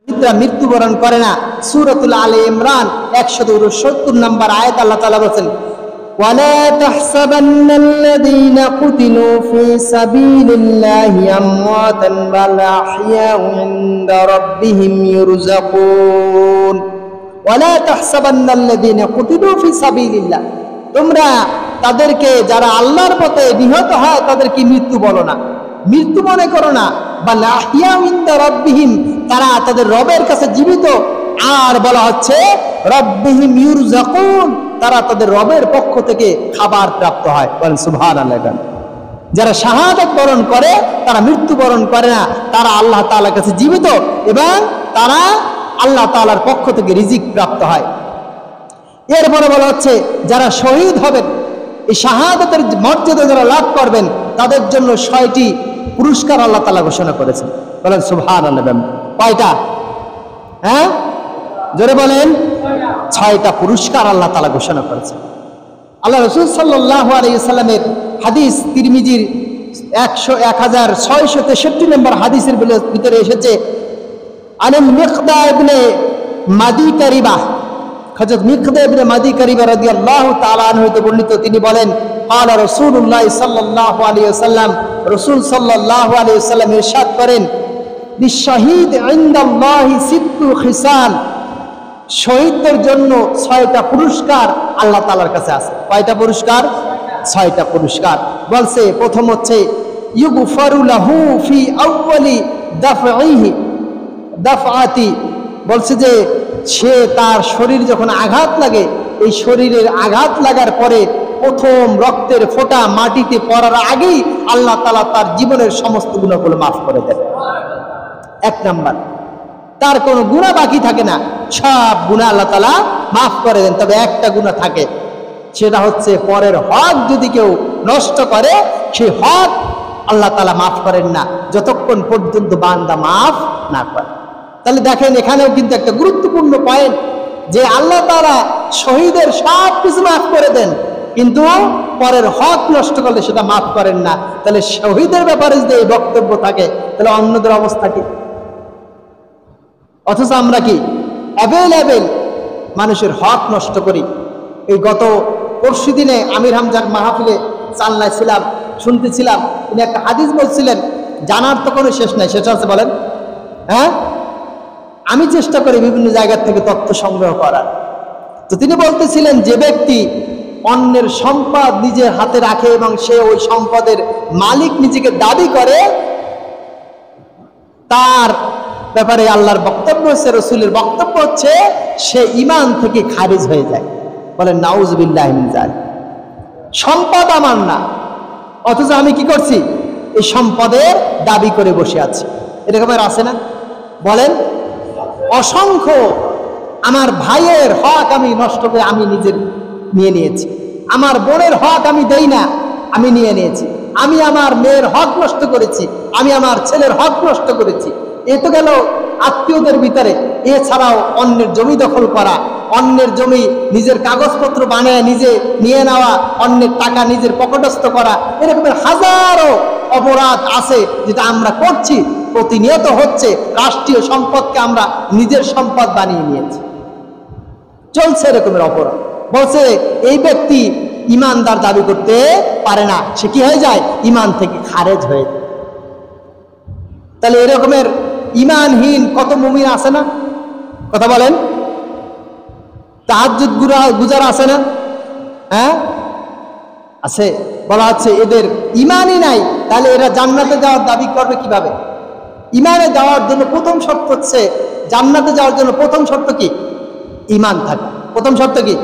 মৃত্যুবরণ করে না। সূরাতুল আলে ইমরান 170 নম্বর আয়াত আল্লাহ তাআলা বলেন, ওয়ালা তাহসাবান্নাল্লাযীনা কুতিলু ফী সাবিলিল্লাহি আমওয়াতান বাল আহইয়াউ ইনদা রাব্বিহিম ইউরযাকুন। ওয়ালা তাহসাবান্নাল্লাযীনা কুতিলু ফী সাবিলিল্লাহ, তোমরা তাদেরকে যারা আল্লাহর পথে নিহত হয় তাদেরকে মৃত্যু বলো না, মৃত্যু মনে করো না। বাল আহইয়াউ ইনদা রাব্বিহিম, তারা তাদের রবের কাছে জীবিত। আর বলা হচ্ছে রাব্বিহিম ইউরযাকুন, তারা তাদের রবের পক্ষ থেকে খাবার প্রাপ্ত হয়। বলেন সুবহানাল্লাহ। যারা শাহাদাত বরণ করে তারা মৃত্যু বরণ করে না, তারা আল্লাহ তাআলার কাছে জীবিত এবং তারা আল্লাহ তাআলার পক্ষ থেকে রিজিক প্রাপ্ত হয়। এরপরে বলা হচ্ছে যারা শহীদ হবেন, এই শাহাদাতের মর্যাদা যারা লাভ করবেন তাদের জন্য 6টি পুরস্কার আল্লাহ তাআলা ঘোষণা করেছেন। বলেন সুবহানাল্লাহ। কয়টা? হ্যাঁ, জোরে বলেন। 6টা পুরস্কার আল্লাহ তাআলা ঘোষণা করেছেন। আল্লাহ রাসূল সাল্লাল্লাহু আলাইহি ওয়াসাল্লামের হাদিস তিরমিজির 1663 নম্বর হাদিসের ভিতরে এসেছে, আনিল মিকদাদ ইবনে মাদি কারিবা, হযরত মিকদাদ ইবনে মাদি কারিবা রাদিয়াল্লাহু তাআলা আনহু হতে বর্ণিত, তিনি বলেন, ক্বালা রাসূলুল্লাহ সাল্লাল্লাহু আলাইহি ওয়াসাল্লাম, রাসূল সাল্লাল্লাহু আলাইহি ওয়াসাল্লাম ইরশাদ করেন, লিশাহিদ ইনদাল্লাহি সিত্তু খিসাল, শহীদদের জন্য 6টা পুরস্কার আল্লাহ তাআলার কাছে আছে। কয়টা পুরস্কার? 6টা পুরস্কার। বলছে প্রথম হচ্ছে ইউগফারু লাহু ফি আউয়ালি দাফআতি, বলছে যে সে তার শরীর যখন আঘাত লাগে, এই শরীরের আঘাত লাগার পরে প্রথম রক্তের ফোঁটা মাটিতে পড়ার আগেই আল্লাহ তাআলা তার জীবনের সমস্ত গুনাহগুলো মাফ করে দেন। 1 নাম্বার, তার কোনো গুনাহ বাকি থাকে না, সব গুনাহ আল্লাহ তাআলা মাফ করে দেন। তবে একটা গুনাহ থাকে, সেটা হচ্ছে পরের হক যদি কেউ নষ্ট করে, সেই হক আল্লাহ তাআলা মাফ করেন না যতক্ষণ পর্যন্ত বান্দা মাফ না করে। তাহলে দেখেন এখানেও কিন্তু একটা গুরুত্বপূর্ণ পয়েন্ট, যে আল্লাহ তাআলা শহীদের সব কিছু মাফ করে দেন, কিন্তু পরের হক নষ্ট করলে সেটা মাফ করেন না। তাহলে শহীদের ব্যাপারে যদি এই বক্তব্য থাকে, তাহলে অন্যদের অবস্থা কি? অথচ আমরা কি অ্যাভেলেবেল মানুষের হক নষ্ট করি। এই গত পরশু দিনে আমির হামজার মাহফিলে চালনায় ছিলাম, শুনতেছিলাম, তিনি একটা হাদিস বলছিলেন, জানার তো কোনো শেষ নাই। শেষ আছে বলেন? হ্যাঁ, আমি চেষ্টা করি বিভিন্ন জায়গা থেকে তথ্য সংগ্রহ করার। তো তিনি বলতেছিলেন, যে ব্যক্তি অন্যের সম্পদ নিজের হাতে রাখে এবং সে ওই সম্পদের মালিক নিজেকে দাবি করে, তার ব্যাপারে আল্লাহর বক্তব্য হচ্ছে, রাসূলের বক্তব্য হচ্ছে, সে ঈমান থেকে খারিজ হয়ে যায়। বলেন নাউযুবিল্লাহি মিন যালিক। সম্পদ আমার না, অথচ আমি কি করছি? এই সম্পদের দাবি করে বসে আছি। এরকমের আছে না? বলেন। অসংখ্য আমার ভাইয়ের হক আমি নষ্ট করে আমি নিজের নিয়ে নিয়েছি, আমার বোনের হক আমি দেই না, আমি নিয়ে নিয়েছি, আমি আমার মেয়ের হক নষ্ট করেছি, আমি আমার ছেলের হক নষ্ট করেছি। এ তো গেল আত্মীয়দের ভিতরে। এছাড়াও অন্যের জমি দখল করা, অন্যের জমি নিজের কাগজপত্র বানায় নিজে নিয়ে নেওয়া, অন্যের টাকা নিজের পকেটস্থ করা, এরকমের হাজারো অপরাধ আছে যেটা আমরা করছি, প্রতিনিয়ত হচ্ছে। রাষ্ট্রীয় সম্পদকে আমরা নিজের সম্পদ বানিয়ে নিয়েছি, চলছে এরকমের অপরাধ। বলছে এই ব্যক্তি ইমানদার দাবি করতে পারে না, সে কি হয়ে যায়? ঈমান থেকে খারেজ হয়ে যায়। তাহলে এরকমের ঈমানহীন কত মুমিন আছে না? কথা বলেন। তাহাজ্জুদ গুজার আছে না? হ্যাঁ, আছে। বলা হচ্ছে এদের ঈমানই নাই, তাহলে এরা জান্নাতে যাওয়ার দাবি করবে কিভাবে? ঈমানে যাওয়ার জন্য প্রথম শর্ত হচ্ছে, জান্নাতে যাওয়ার জন্য প্রথম শর্ত কি? ঈমান থাকে। প্রথম শর্ত কি?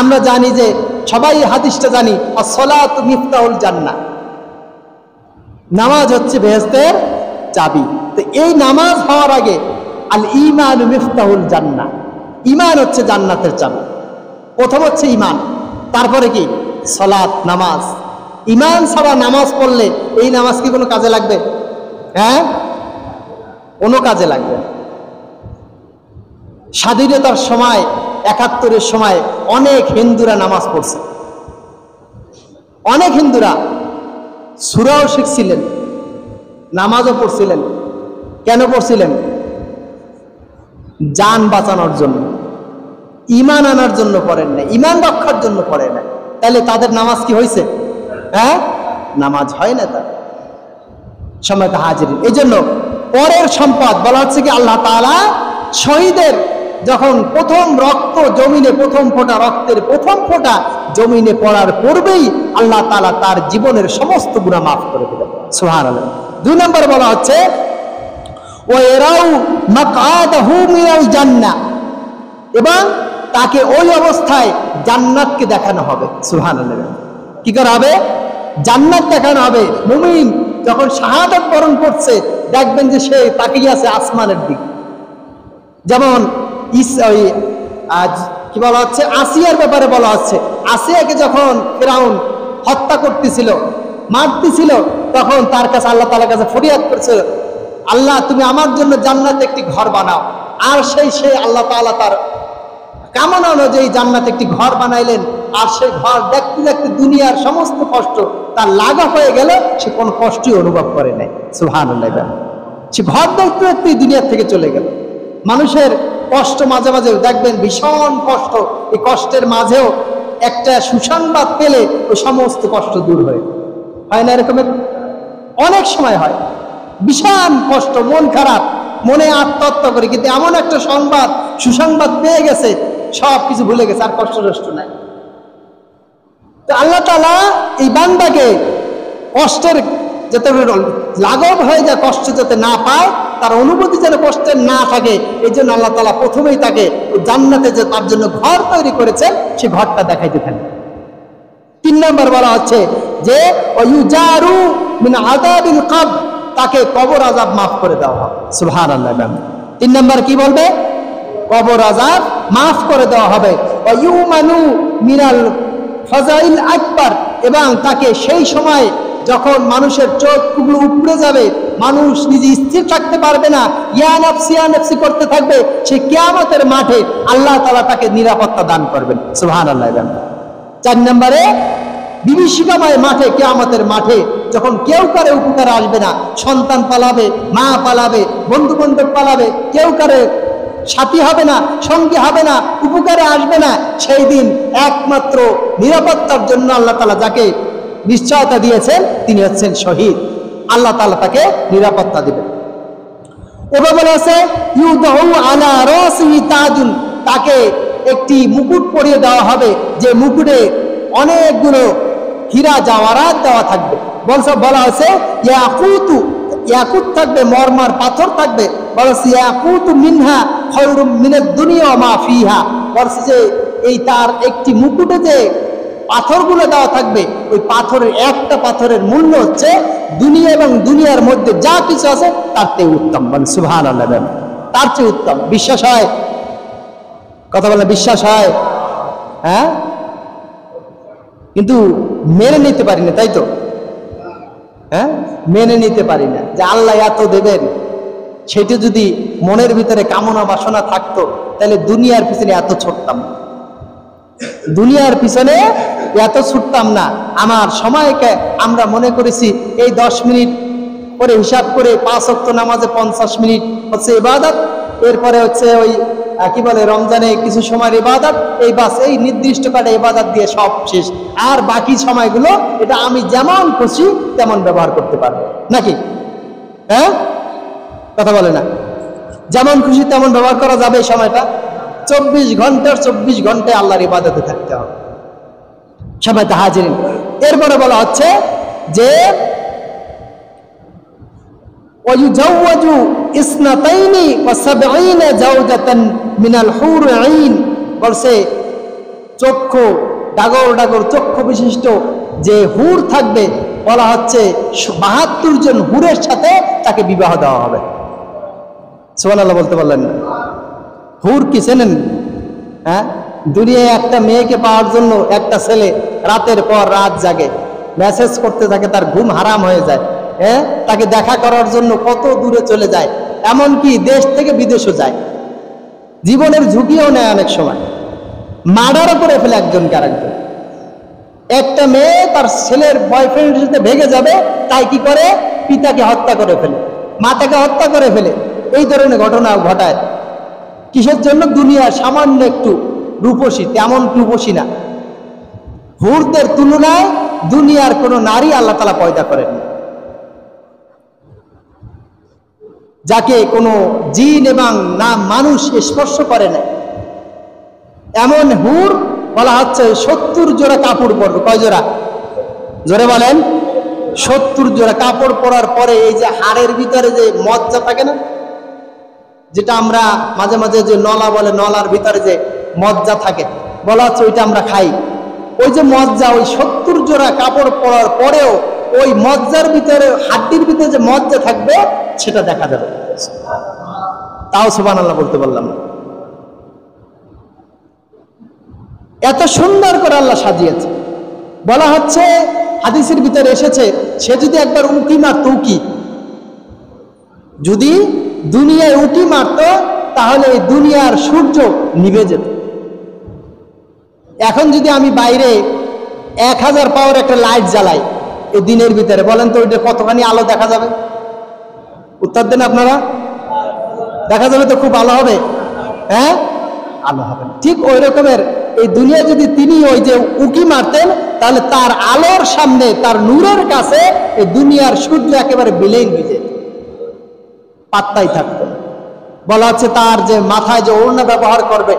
আমরা জানি যে, সবাই হাদিসটা জানি, as-সালাতু মিফতাহুল জান্নাহ, নামাজ হচ্ছে বেহেশতের চাবি। তো এই নামাজ হওয়ার আগে আল ঈমানু মিফতাহুল জান্নাহ, ঈমান হচ্ছে জান্নাতের চাবি। প্রথম হচ্ছে ঈমান, তারপরে কি? সালাত, নামাজ। ঈমান ছাড়া নামাজ পড়লে এই নামাজ কি কোনো কাজে লাগবে? হ্যাঁ, কোনো কাজে লাগবে না। স্বাধীনতার সময়, ৭১-এর সময় অনেক হিন্দুরা নামাজ পড়ছে, অনেক হিন্দুরা সূরাও শিখছিলেন, নামাজও পড়ছিলেন। কেন পড়ছিলেন? জান বাঁচানোর জন্য, ঈমান আনার জন্য পড়েন না, ঈমান রক্ষার জন্য পড়ে না, তাহলে তাদের নামাজ কি হয়েছে? হ্যাঁ, নামাজ হয় না তার সময় হাজির। এই জন্য পরের সম্পদ বলা হচ্ছে কি, আল্লাহ তাআলা শহীদের যখন প্রথম রক্ত জমিনে, প্রথম ফোঁটা রক্তের প্রথম ফোঁটা জমিনে পড়ার পূর্বেই আল্লাহ তাআলা তার জীবনের সমস্ত গুনাহ মাফ করে দিলেন। সুবহানাল্লাহ। 2 নম্বর বলা হচ্ছে ওয়ারাউ মাকআদাহু মিনাল জান্নাহ, এবং তাকে ওই অবস্থায় জান্নাতকে দেখানো হবে। সুবহানাল্লাহ। কি করা হবে? জান্নাত দেখানো হবে। মুমিন যখন শাহাদাত বরণ করছে দেখবেন যে সে তাকিয়ে আছে আসমানের দিকে। যেমন কি বলা হচ্ছে, আসিয়ার ব্যাপারে বলা হচ্ছে, আসিয়াকে যখন ফিরাউন হত্যা করতেছিল, মারতেছিল, তখন তার কাছে আল্লাহ তাআলার কাছে ফরিয়াদ করছিল, আল্লাহ তুমি আমার জন্য জান্নাতে একটি ঘর বানাও। আর সেই আল্লাহ তাআলা তার কামনা অনুযায়ী জান্নাতে একটি ঘর বানাইলেন। আর সেই ঘর দেখতে দেখতে দুনিয়ার সমস্ত কষ্ট তার লাগা হয়ে গেল, সে কোনো কষ্টই অনুভব করে নাই। সুবহানাল্লাহ। সে ঘর দেখতে দেখতেই দুনিয়ার থেকে চলে গেল। মানুষের কষ্ট মাঝে মাঝে দেখবেন ভীষণ কষ্ট, এই কষ্টের মাঝেও একটা সুসংবাদ পেলে ওই সমস্ত কষ্ট দূর হয় না? এরকমের অনেক সময় হয়, ভীষণ কষ্ট, মন খারাপ, মনে আত্মহত্যা করে, কিন্তু এমন একটা সুসংবাদ পেয়ে গেছে, সব কিছু ভুলে গেছে, আর কষ্ট নাই। তো আল্লাহ তাআলা এই বান্দাকে কষ্টের যাতে লাঘব হয়ে যায়, কষ্ট যাতে না পায়, তার অনুভূতি যেন কষ্টের না থাকে, এই জন্য আল্লাহ তাআলা প্রথমেই তাকে জান্নাতে যে তার জন্য ঘর তৈরি করেছেন সে ঘরটা দেখাইতে থাকেন। 3 নম্বর বলা হচ্ছে যে ওয়ুজারু মিন আযাবিল কবর, তাকে কবর আযাব মাফ করে দেওয়া হবে। সুবহানাল্লাহ। 3 নম্বর কি বলবে? কবর আযাব মাফ করে দেওয়া হবে। ওয়ুমানু মিনাল ফাযাইল আকবার, এবং তাকে সেই সময় যখন মানুষের চোখগুলো উপড়ে যাবে, মানুষ নিজে স্থির থাকতে পারবে না, ইয়া নাফসি করতে থাকবে, সে কিয়ামতের মাঠে আল্লাহ তাআলা তাকে নিরাপত্তা দান করবেন। সুবহানাল্লাহ। 4 নম্বরে বিভীষিকাময় মাঠে, কিয়ামতের মাঠে যখন কেউ কারে উপকারে আসবে না, সন্তান পালাবে, মা পালাবে, বন্ধু বান্ধব পালাবে, কেউ কারে সাথী হবে না, সঙ্গী হবে না, উপকারে আসবে না, সেই দিন একমাত্র নিরাপত্তার জন্য আল্লাহ তাআলা যাকে নিশ্চয়তা দিয়েছেন তিনি হচ্ছেন শহীদ। আল্লাহ তাআলা তাকে নিরাপত্তা দিবেন। এবার বলা আছে ইউদাউ আলা রাসিহি তাজুন, তাকে একটি মুকুট পরিয়ে দেওয়া হবে, যে মুকুটে অনেকগুলো হীরা জওয়ারাত দেওয়া থাকবে। বলা আছে ইয়াকুত থাকবে, মরমার পাথর থাকবে। বলা আছে ইয়াকুতু মিনহা খায়রুম মিনাদ দুনিয়া ওয়া মা ফিহা। বলছে যে এই তার একটি মুকুটে যে পাথরগুলো দেওয়া থাকবে, ওই পাথরের একটা পাথরের মূল্য হচ্ছে দুনিয়া এবং দুনিয়ার মধ্যে যা কিছু আছে তার চেয়ে উত্তম। মানে সুবহানাল্লাহ, তার চেয়ে উত্তম। বিশ্বাস হয়? কথা বলে বিশ্বাস হয়? হ্যাঁ, কিন্তু মেনে নিতে পারি না, তাই তো? হ্যাঁ, মেনে নিতে পারি না যে আল্লাহ এত দেবেন। সেটা যদি মনের ভিতরে কামনা বাসনা থাকতো তাহলে দুনিয়ার পিছনে এত ছুটতাম না, দুনিয়ার পিছনে এত ছুটতাম না। আমার সময়কে আমরা মনে করেছি এই 10 মিনিট করে হিসাব করে 5 ওয়াক্ত নামাজে 50 মিনিট হচ্ছে ইবাদত, এরপরে হচ্ছে ওই কি বলে রমজানে কিছু সময় ইবাদত, এই বাস এই নির্দিষ্ট কাটে ইবাদত দিয়ে সব শেষ। আর বাকি সময়গুলো এটা আমি যেমন খুশি তেমন ব্যবহার করতে পারবো নাকি? হ্যাঁ, কথা বলে না? যেমন খুশি তেমন ব্যবহার করা যাবে এই সময়টা? 24 ঘন্টার 24 ঘন্টায় আল্লাহর ইবাদতে থাকতে হবে। সবাইতে হাজিরিন। এরপরে বলা হচ্ছে যে ওয়ায়ুজাওয়াজু ইসনাতাইনি ওয়া সাবঈনা জাওজাতান মিনাল হুর আইন। বলছে চক্ষু ডাগর চক্ষু বিশিষ্ট যে হুর থাকবে, বলা হচ্ছে 72 জন হুরের সাথে তাকে বিবাহ দেওয়া হবে। সুবহানাল্লাহ বলতে পারলেন না? হুর কি চেনেন? হ্যাঁ, দুনিয়ায় একটা মেয়েকে পাওয়ার জন্য একটা ছেলে রাতের পর রাত জাগে, মেসেজ করতে থাকে, তার ঘুম হারাম হয়ে যায়। হ্যাঁ, তাকে দেখা করার জন্য কত দূরে চলে যায়, এমনকি দেশ থেকে বিদেশও যায়, জীবনের ঝুঁকিও নেয়, অনেক সময় মার্ডারও করে ফেলে একজনকে আরেকজন। একটা মেয়ে তার ছেলের বয়ফ্রেন্ডের সাথে ভেগে যাবে, তাই কি করে পিতাকে হত্যা করে ফেলে, মাতাকে হত্যা করে ফেলে, এই ধরনের ঘটনাও ঘটায়। কিসের জন্য? দুনিয়ার সামান্য একটু রূপসী, তেমন রূপসী না। হুরদের তুলনায় দুনিয়ার কোন নারী আল্লাহ তাআলা পয়দা করেন, যাকে কোনো জিন এবং না মানুষ স্পর্শ করে না। এমন হুর বলা হচ্ছে 70 জোড়া কাপড় পরবে। কয় জোড়া? জোরে বলেন। 70 জোড়া কাপড় পরার পরে এই যে হাড়ের ভিতরে যে মজ্জা থাকে না, যেটা আমরা মাঝে মাঝে যে নলা বলে, নলার ভিতরে যে মজ্জা থাকে, বলা হচ্ছে ওইটা আমরা খাই। ওই যে মজ্জা, ওই 70 জোড়া কাপড় পরার পরেও ওই মজ্জার ভিতরে, হাড্ডির ভিতরে যে মজ্জা থাকবে সেটা দেখা যাবে। তাও সুবহানাল্লাহ বলতে বললাম না। এত সুন্দর করে আল্লাহ সাজিয়েছে। বলা হচ্ছে হাদিসের ভিতরে এসেছে, সে যদি একবার উঁকি মারত, উঁকি যদি দুনিয়ায় উঁকি মারত, তাহলে এই দুনিয়ার সূর্য নিভে যেত। এখন যদি আমি বাইরে 1000 পাওয়ার একটা লাইট জ্বালাই এই দিনের ভিতরে, বলেন তো ওইটা কতখানি আলো দেখা যাবে? উত্তর দেন আপনারা। দেখা যাবে তো খুব আলো হবে? হ্যাঁ, আলো হবে। ঠিক ওই রকমের এই দুনিয়া যদি তিনি ওই যে উঁকি মারতেন, তাহলে তার আলোর সামনে, তার নূরের কাছে এই দুনিয়ার সূর্য একেবারে বিলীন হয়ে যেত, পাত্তাই থাকতো। বলা হচ্ছে তার যে মাথায় যে ওড়না ব্যবহার করবে,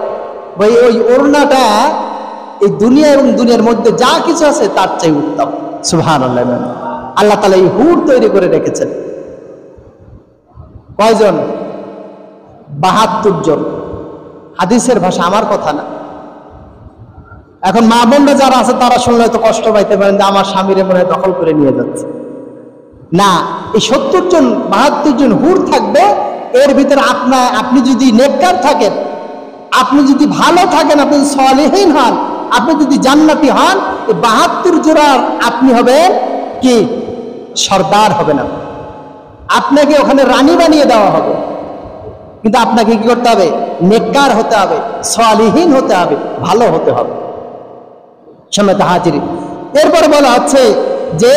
ওই ওড়নাটা এই দুনিয়া এবং দুনিয়ার মধ্যে যা কিছু আছে তার চেয়ে উত্তম। সুবহানাল্লাহ। আল্লাহ তাআলা এই হুর তৈরি করে রেখেছেন। কয়জন? 72 জন। হাদিসের ভাষা, আমার কথা না। এখন মা বোনরা যারা আছে তারা শুনলে তো কষ্ট পাইতে পারেন যে আমার স্বামীরে মনে হয় দখল করে নিয়ে যাচ্ছে। না, এই 70 জন 72 জন হুর থাকবে। এর ভিতরে আপনি যদি নেককার থাকেন, আপনি যদি ভালো থাকেন, আপনি যদি সালেহীন হন, আপনি যদি জান্নাতি হন, এই 72 জোড়ার আপনি হবেন কি? সর্দার হবেন। আপনাকে ওখানে রানী বানিয়ে দেওয়া হবে। কিন্তু আপনাকে কি করতে হবে? নেককার হতে হবে, সালেহীন হতে হবে, ভালো হতে হবে। সম্মানিত হাজিরিন, এরপর বলা হচ্ছে যে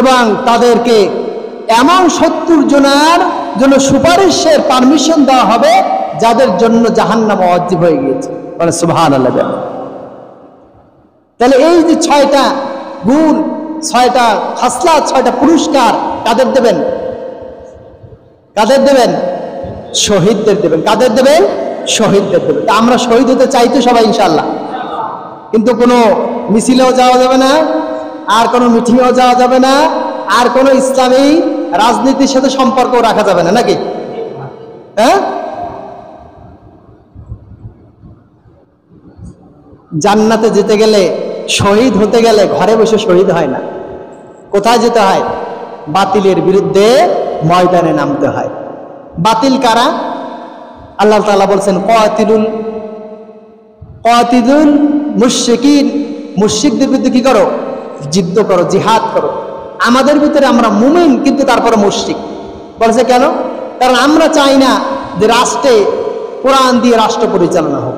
এবং তাদেরকে এমন 70 জনের জন্য সুপারিশের পারমিশন দেওয়া হবে যাদের জন্য জাহান্নাম ওয়াজিব হয়ে গিয়েছে। মানে সুবহানাল্লাহ। তাহলে এই যে 6টা গুণ, 6টা খাসলাত, 6টা পুরস্কার কাদের দেবেন? কাদের দেবেন? শহীদদের দেবেন। কাদের দেবেন? শহীদদের দেবেন। তা আমরা শহীদ হতে চাই তো সবাই ইনশাআল্লাহ। কিন্তু কোনো মিছিলেও যাওয়া যাবে না, আর কোনো মিটিংয়েও যাওয়া যাবে না, আর কোনো ইসলামী রাজনীতির সাথে সম্পর্ক রাখা যাবে না, নাকি? হ্যাঁ, জান্নাতে যেতে গেলে, শহীদ হতে গেলে ঘরে বসে শহীদ হয় না। কোথায় যেতে হয়? বাতিলের বিরুদ্ধে ময়দানে নামতে হয়। বাতিল কারা? আল্লাহ তাআলা বলছেন কাতিলুল মুশরিকিন, মুশরিকদের বিরুদ্ধে কি করো? যুদ্ধ করো, জিহাদ করো। আমাদের ভিতরে আমরা মুমিন, কিন্তু তারপরে মুশরিক। বলছে কেন? কারণ আমরা চাই না যে রাষ্ট্রে কোরআন দিয়ে রাষ্ট্র পরিচালনা হোক।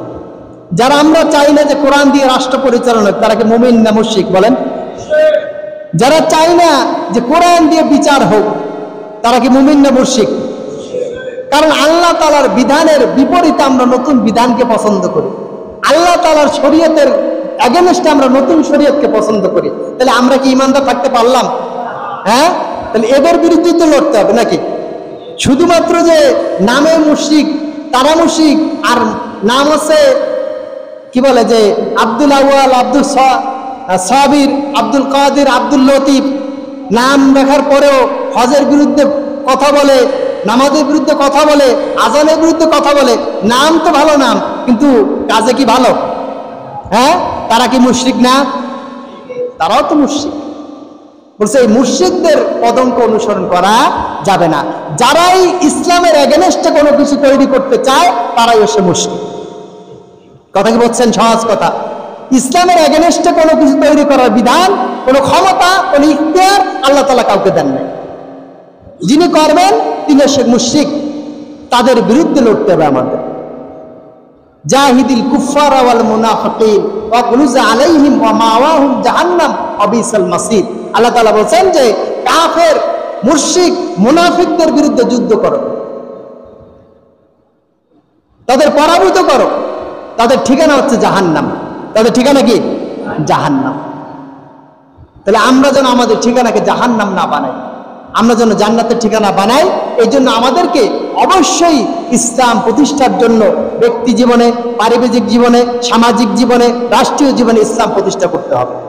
যারা আমরা চাই না যে কোরআন দিয়ে রাষ্ট্র পরিচালনা হোক, তারা কি মুমিন না মুশরিক? বলেন। যারা চাই না যে কোরআন দিয়ে বিচার হোক, তারা কি মুমিন না মুশরিক? কারণ আল্লাহ তাআলার বিধানের বিপরীতে আমরা নতুন বিধানকে পছন্দ করি। আল্লাহ তাআলার শরীয়তের এগেনস্টে আমরা নতুন শরীয়তকে পছন্দ করি। তাহলে আমরা কি ইমানদার থাকতে পারলাম? হ্যাঁ, তাহলে এদের বিরুদ্ধে তো লড়তে হবে, নাকি? শুধুমাত্র যে নামে মুশরিক, তারা মুশরিক, আর নাম আছে কি বলে যে আব্দুল আউয়াল, আব্দুল সাবির, আব্দুল কাদের, আব্দুল লতিফ, নাম রাখার পরেও হজের বিরুদ্ধে কথা বলে, নামাজের বিরুদ্ধে কথা বলে, আজানের বিরুদ্ধে কথা বলে। নাম তো ভালো নাম, কিন্তু কাজে কি ভালো? হ্যাঁ, তারা কি মুশরিক না? তারাও তো মুশরিক। বলছে এই মুশরিকদের পদঙ্ক অনুসরণ করা যাবে না। যারাই ইসলামের এগেনস্টে কোনো কিছু তৈরি করতে চায়, তারাই হচ্ছে মুশরিক। কথা কি বলছেন? সহজ কথা। ইসলামের এগেনস্টে কোনো কিছু তৈরি করার বিধান, কোনো ক্ষমতা, কোনো ইখতিয়ার আল্লাহ তাআলা কাউকে দেন নাই। যিনি করবেন তিনি হচ্ছে মুশরিক। তাদের বিরুদ্ধে লড়তে হবে আমাদের। জাহিদিল কুফারা ওয়াল মুনাফিকিন ওয়াগলুজ আলাইহিম ওয়া মাওয়াহুম জাহান্নাম ওয়া বিসাল মাসির। আল্লাহ তাআলা বলেন যে কাফের মুশরিক মুনাফিকদের বিরুদ্ধে যুদ্ধ করো, তাদের পরাভূত করো, তাদের ঠিকানা হচ্ছে জাহান্নাম। তাদের ঠিকানা কি? জাহান্নাম। তাহলে আমরা যেন আমাদের ঠিকানাকে জাহান্নাম না বানাই, আমরা যেন জান্নাতের ঠিকানা বানাই। এই জন্য আমাদেরকে অবশ্যই ইসলাম প্রতিষ্ঠার জন্য ব্যক্তি জীবনে, পারিবারিক জীবনে, সামাজিক জীবনে, রাষ্ট্রীয় জীবনে ইসলাম প্রতিষ্ঠা করতে হবে।